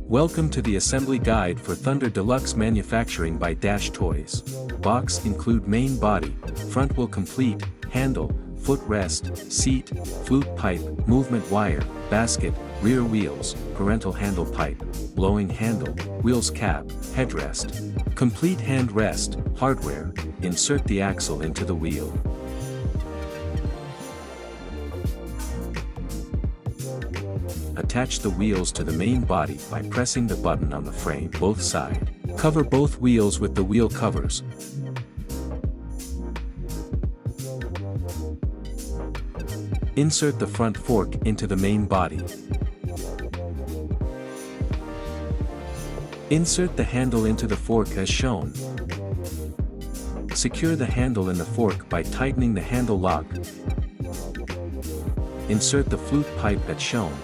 Welcome to the assembly guide for Thunder Deluxe manufacturing by Dash Toys. Box include main body, front wheel complete, handle, footrest, seat, flute pipe, movement wire, basket, rear wheels, parental handle pipe, blowing handle, wheels cap, headrest. Complete hand rest, hardware, insert the axle into the wheel. Attach the wheels to the main body by pressing the button on the frame both side. Cover both wheels with the wheel covers. Insert the front fork into the main body. Insert the handle into the fork as shown. Secure the handle in the fork by tightening the handle lock. Insert the flute pipe as shown.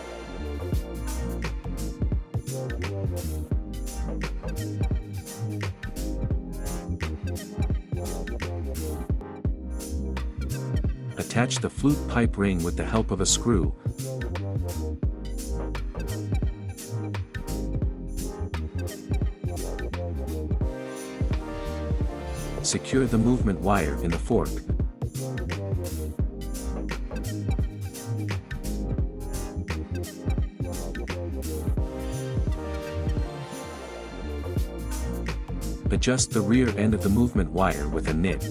Attach the flute pipe ring with the help of a screw. Secure the movement wire in the fork. Adjust the rear end of the movement wire with a nit.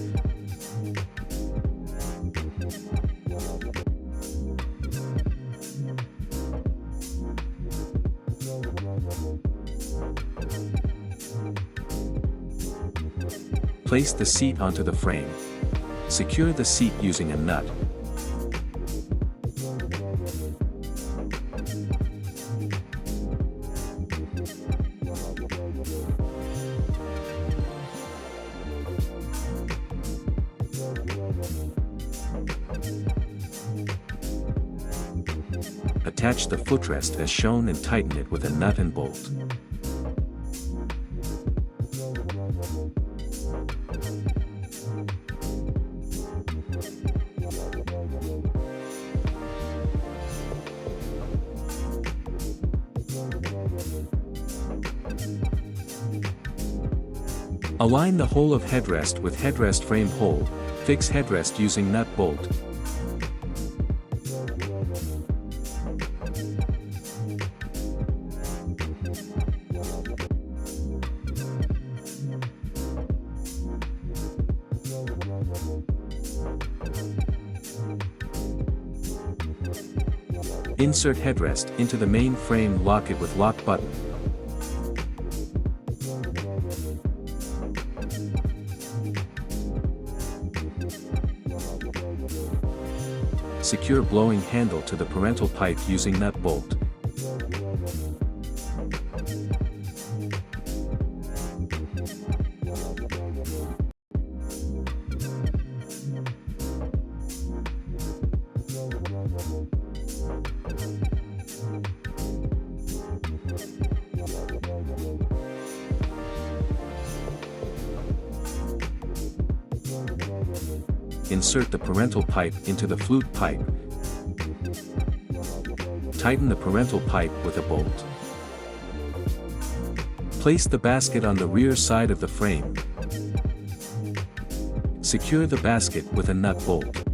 Place the seat onto the frame. Secure the seat using a nut. Attach the footrest as shown and tighten it with a nut and bolt. Align the hole of headrest with headrest frame hole, fix headrest using nut bolt. Insert headrest into the main frame, lock it with lock button. Secure blowing handle to the parental pipe using nut bolt. Insert the parental pipe into the flute pipe. Tighten the parental pipe with a bolt. Place the basket on the rear side of the frame. Secure the basket with a nut bolt.